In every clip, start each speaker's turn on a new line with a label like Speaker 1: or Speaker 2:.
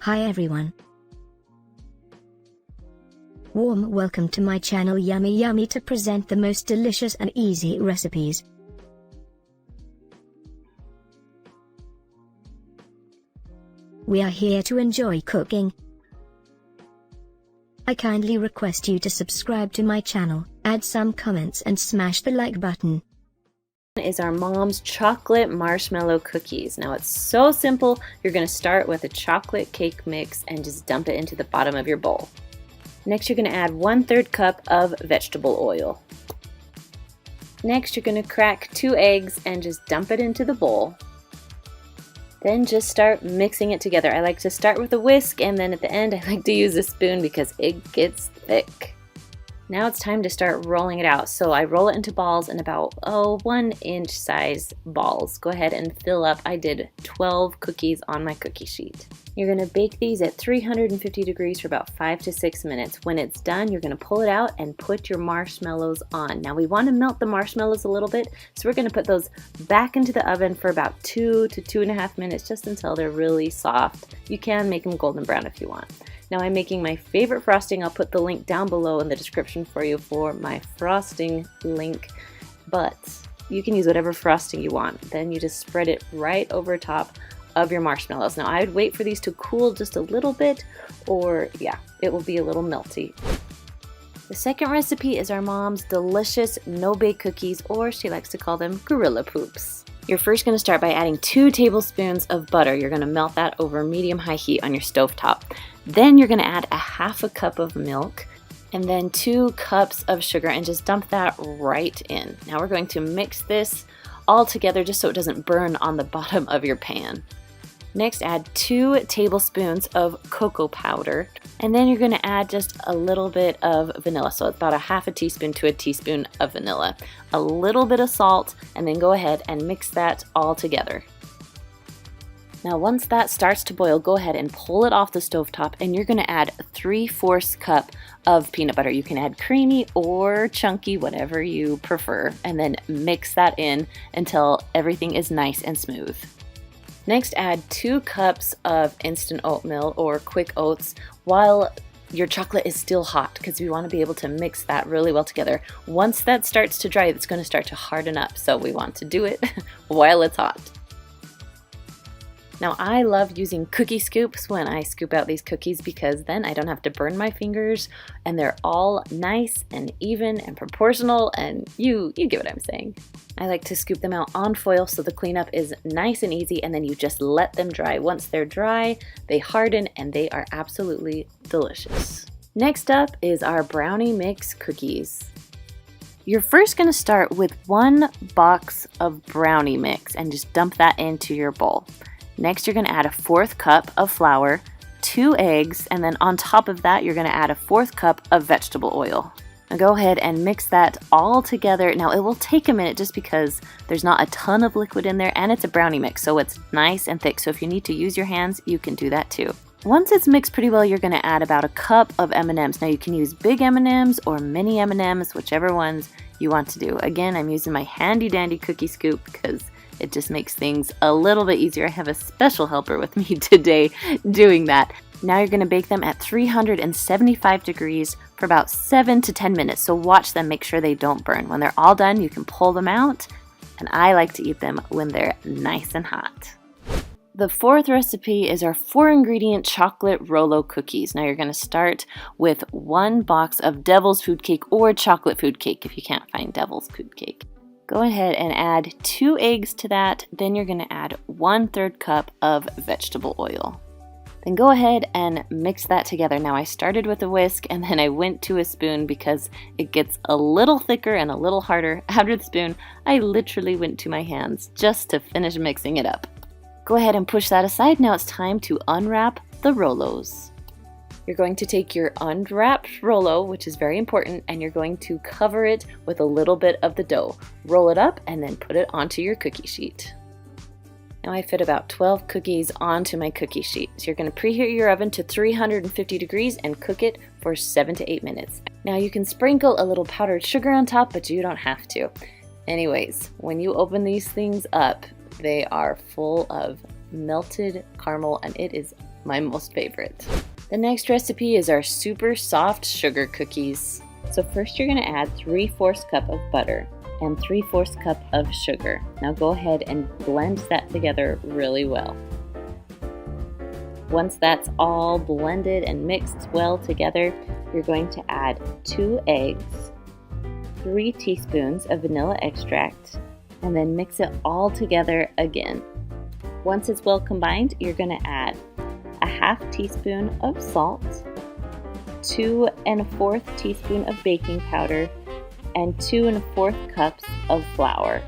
Speaker 1: Hi everyone. Warm welcome to my channel Yummy to present the most delicious and easy recipes. We are here to enjoy cooking. I kindly request you to subscribe to my channel, add some comments and smash the like button.
Speaker 2: Is our mom's chocolate marshmallow cookies. Now it's so simple. You're going to start with a chocolate cake mix and just dump it into the bottom of your bowl. Next you're going to add 1/3 cup of vegetable oil. Next you're going to crack 2 eggs and just dump it into the bowl. Then just start mixing it together. I like to start with a whisk, and then at the end I like to use a spoon because it gets thick. Now it's time to start rolling it out. So I roll it into balls in about 1-inch size balls. Go ahead and fill up. I did 12 cookies on my cookie sheet. You're going to bake these at 350 degrees for about 5 to 6 minutes. When it's done, you're going to pull it out and put your marshmallows on. Now we want to melt the marshmallows a little bit, so we're going to put those back into the oven for about 2 to 2.5 minutes, just until they're really soft. You can make them golden brown if you want. Now I'm making my favorite frosting. I'll put the link down below in the description for you for my frosting link, but you can use whatever frosting you want. Then you just spread it right over top of your marshmallows. Now I would wait for these to cool just a little bit, or yeah, it will be a little melty. The second recipe is our mom's delicious no-bake cookies, or she likes to call them gorilla poops. You're first going to start by adding 2 tablespoons of butter. You're going to melt that over medium-high heat on your stovetop. Then you're going to add 1/2 cup of milk and then 2 cups of sugar and just dump that right in. Now we're going to mix this all together just so it doesn't burn on the bottom of your pan. Next, add 2 tablespoons of cocoa powder, and then you're going to add just a little bit of vanilla, so it's about 1/2 teaspoon to a teaspoon of vanilla, a little bit of salt, and then go ahead and mix that all together. Now once that starts to boil, go ahead and pull it off the stovetop, and you're going to add 3/4 cup of peanut butter. You can add creamy or chunky, whatever you prefer, and then mix that in until everything is nice and smooth. Next, add 2 cups of instant oatmeal or quick oats while your chocolate is still hot, because we want to be able to mix that really well together. Once that starts to dry, it's going to start to harden up, so we want to do it while it's hot. Now I love using cookie scoops when I scoop out these cookies, because then I don't have to burn my fingers and they're all nice and even and proportional, and you get what I'm saying. I like to scoop them out on foil so the cleanup is nice and easy, and then you just let them dry. Once they're dry, they harden and they are absolutely delicious. Next up is our brownie mix cookies. You're first going to start with 1 box of brownie mix and just dump that into your bowl. Next, you're going to add 1/4 cup of flour, 2 eggs, and then on top of that, you're going to add 1/4 cup of vegetable oil. Now go ahead and mix that all together. Now it will take a minute just because there's not a ton of liquid in there, and it's a brownie mix, so it's nice and thick. So if you need to use your hands, you can do that too. Once it's mixed pretty well, you're going to add about 1 cup of M&Ms. Now you can use big M&Ms or mini M&Ms, whichever ones you want to do. Again, I'm using my handy dandy cookie scoop because it just makes things a little bit easier. I have a special helper with me today doing that. Now you're going to bake them at 375 degrees for about 7 to 10 minutes. So watch them, make sure they don't burn. When they're all done, you can pull them out, and I like to eat them when they're nice and hot. The fourth recipe is our 4-ingredient chocolate Rolo cookies. Now you're going to start with 1 box of Devil's Food Cake or chocolate food cake if you can't find Devil's Food Cake. Go ahead and add 2 eggs to that. Then you're going to add 1/3 cup of vegetable oil. Then go ahead and mix that together. Now I started with a whisk and then I went to a spoon because it gets a little thicker and a little harder. After the spoon, I literally went to my hands just to finish mixing it up. Go ahead and push that aside. Now it's time to unwrap the Rolos. You're going to take your unwrapped Rolo, which is very important, and you're going to cover it with a little bit of the dough. Roll it up and then put it onto your cookie sheet. Now I fit about 12 cookies onto my cookie sheet. So you're going to preheat your oven to 350 degrees and cook it for 7 to 8 minutes. Now you can sprinkle a little powdered sugar on top, but you don't have to. Anyways, when you open these things up, they are full of melted caramel, and it is my most favorite. The next recipe is our super soft sugar cookies. So first you're going to add 3/4 cup of butter and 3/4 cup of sugar. Now go ahead and blend that together really well. Once that's all blended and mixed well together, you're going to add 2 eggs, 3 teaspoons of vanilla extract, and then mix it all together again. Once it's well combined, you're going to add a 1/2 teaspoon of salt, 2 1/4 teaspoon of baking powder, and 2 1/4 cups of flour.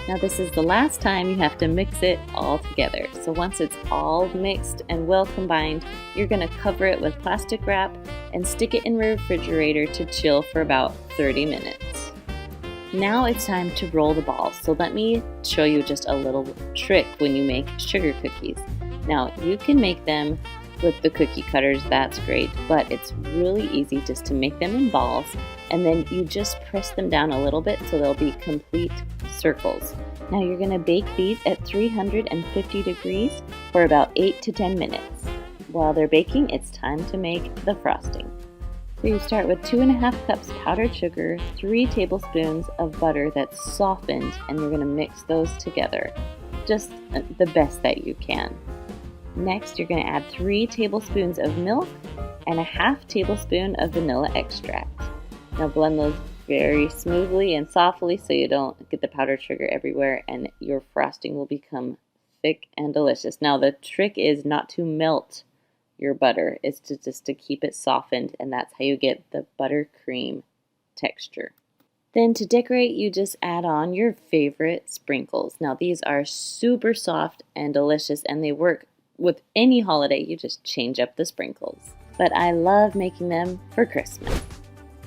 Speaker 2: Now this is the last time you have to mix it all together. So once it's all mixed and well combined, you're going to cover it with plastic wrap and stick it in the refrigerator to chill for about 30 minutes. Now it's time to roll the balls. So let me show you just a little trick when you make sugar cookies. Now you can make them with the cookie cutters, that's great, but it's really easy just to make them in balls, and then you just press them down a little bit so they'll be complete circles. Now you're going to bake these at 350 degrees for about 8 to 10 minutes. While they're baking, it's time to make the frosting. So you start with 2 1/2 cups powdered sugar, 3 tablespoons of butter that's softened, and you're going to mix those together, just the best that you can. Next, you're going to add 3 tablespoons of milk and a 1/2 tablespoon of vanilla extract. Now blend those very smoothly and softly so you don't get the powdered sugar everywhere, and your frosting will become thick and delicious. Now the trick is not to melt your butter, it's just to keep it softened, and that's how you get the buttercream texture. Then to decorate, you just add on your favorite sprinkles. Now these are super soft and delicious, and they work with any holiday. You just change up the sprinkles. But I love making them for Christmas.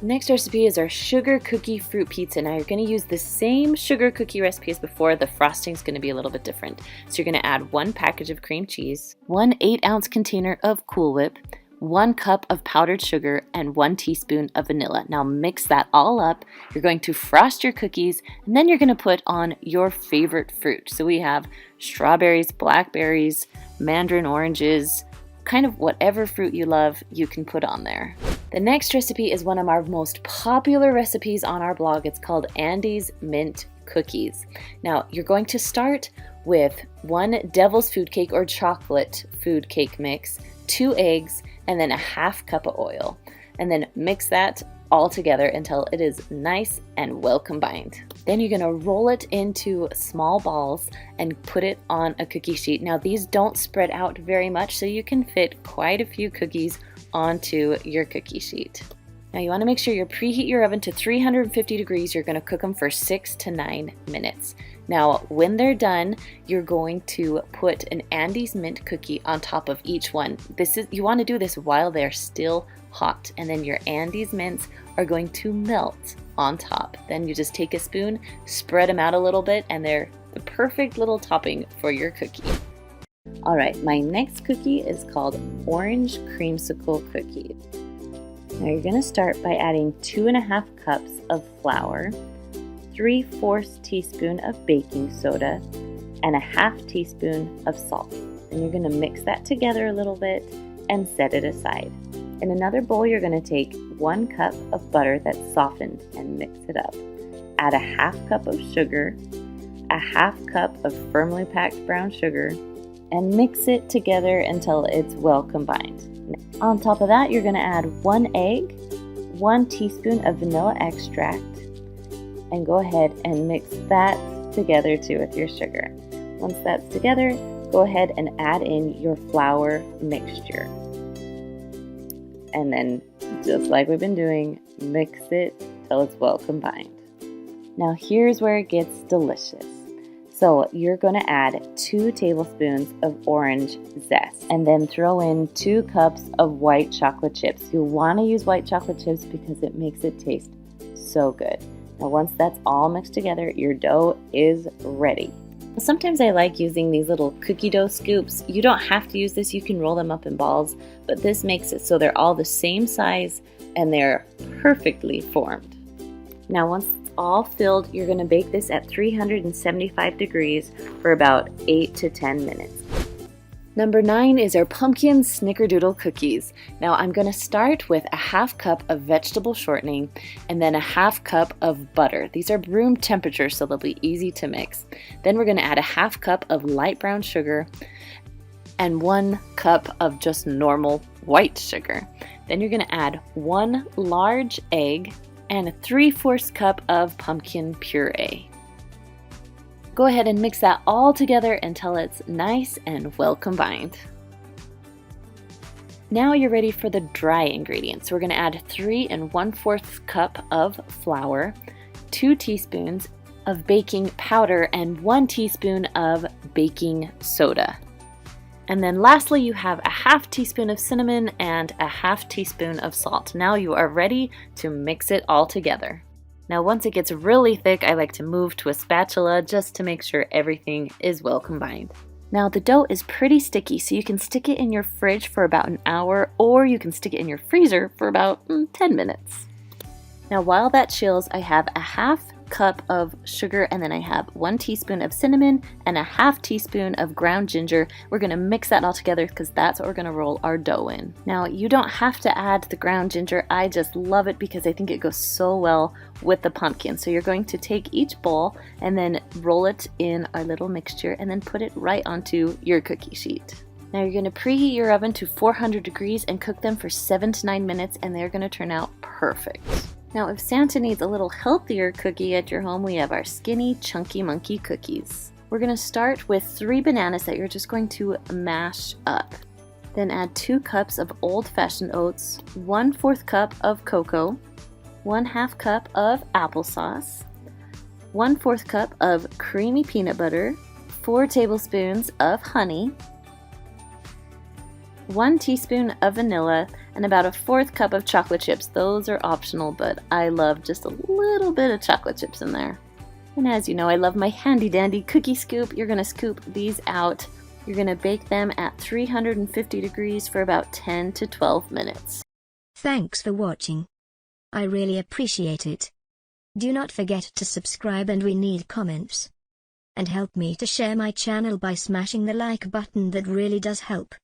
Speaker 2: Next recipe is our sugar cookie fruit pizza. Now you're going to use the same sugar cookie recipe as before. The frosting is going to be a little bit different. So you're going to add 1 package of cream cheese, 1 8-ounce container of Cool Whip, 1 cup of powdered sugar, and 1 teaspoon of vanilla. Now mix that all up. You're going to frost your cookies, and then you're going to put on your favorite fruit. So we have strawberries, blackberries, mandarin oranges, kind of whatever fruit you love, you can put on there. The next recipe is one of our most popular recipes on our blog. It's called Andy's Mint Cookies. Now, you're going to start with 1 devil's food cake or chocolate food cake mix, 2 eggs, and then a 1/2 cup of oil. And then mix that all together until it is nice and well combined. Then you're going to roll it into small balls and put it on a cookie sheet. Now these don't spread out very much, so you can fit quite a few cookies onto your cookie sheet. Now you want to make sure you preheat your oven to 350 degrees. You're going to cook them for 6 to 9 minutes. Now when they're done, you're going to put an Andy's Mint cookie on top of each one. You want to do this while they're still hot, and then your Andy's Mints are going to melt on top. Then you just take a spoon, spread them out a little bit, and they're the perfect little topping for your cookie. Alright, my next cookie is called Orange Creamsicle Cookie. Now you're going to start by adding 2 1/2 cups of flour, 3/4 teaspoon of baking soda, and a 1/2 teaspoon of salt. And you're going to mix that together a little bit and set it aside. In another bowl, you're going to take 1 cup of butter that's softened and mix it up. Add a 1/2 cup of sugar, a 1/2 cup of firmly packed brown sugar, and mix it together until it's well combined. On top of that, you're going to add 1 egg, 1 teaspoon of vanilla extract, and go ahead and mix that together too with your sugar. Once that's together, go ahead and add in your flour mixture. And then, just like we've been doing, mix it till it's well combined. Now here's where it gets delicious. So you're going to add 2 tablespoons of orange zest, and then throw in 2 cups of white chocolate chips. You'll want to use white chocolate chips because it makes it taste so good. Now once that's all mixed together, your dough is ready. Sometimes I like using these little cookie dough scoops. You don't have to use this, you can roll them up in balls, but this makes it so they're all the same size and they're perfectly formed. Now once it's all filled, you're going to bake this at 375 degrees for about 8 to 10 minutes. Number 9 is our pumpkin snickerdoodle cookies. Now I'm going to start with a half cup of vegetable shortening and then a half cup of butter. These are room temperature, so they'll be easy to mix. Then we're going to add a half cup of light brown sugar and 1 cup of just normal white sugar. Then you're going to add 1 large egg and a 3/4 cup of pumpkin puree. Go ahead and mix that all together until it's nice and well combined. Now you're ready for the dry ingredients. We're going to add 3 1/4 cup of flour, 2 teaspoons of baking powder, and 1 teaspoon of baking soda. And then lastly, you have a half teaspoon of cinnamon and a half teaspoon of salt. Now you are ready to mix it all together. Now once it gets really thick, I like to move to a spatula just to make sure everything is well combined. Now the dough is pretty sticky, so you can stick it in your fridge for about an hour, or you can stick it in your freezer for about 10 minutes. Now while that chills, I have a half cup of sugar, and then I have 1 teaspoon of cinnamon and a half teaspoon of ground ginger. We're going to mix that all together because that's what we're going to roll our dough in. Now you don't have to add the ground ginger. I just love it because I think it goes so well with the pumpkin. So you're going to take each bowl and then roll it in our little mixture and then put it right onto your cookie sheet. Now you're going to preheat your oven to 400 degrees and cook them for 7 to 9 minutes, and they're going to turn out perfect. Now if Santa needs a little healthier cookie at your home, we have our skinny chunky monkey cookies. We're going to start with 3 bananas that you're just going to mash up. Then add 2 cups of old-fashioned oats, 1/4 cup of cocoa, 1/2 cup of applesauce, 1/4 cup of creamy peanut butter, 4 tablespoons of honey, 1 teaspoon of vanilla, and about a 1/4 cup of chocolate chips. Those are optional, but I love just a little bit of chocolate chips in there. And as you know, I love my handy dandy cookie scoop. You're going to scoop these out. You're going to bake them at 350 degrees for about 10 to 12 minutes.
Speaker 1: Thanks for watching. I really appreciate it. Do not forget to subscribe, and we need comments. And help me to share my channel by smashing the like button. That really does help.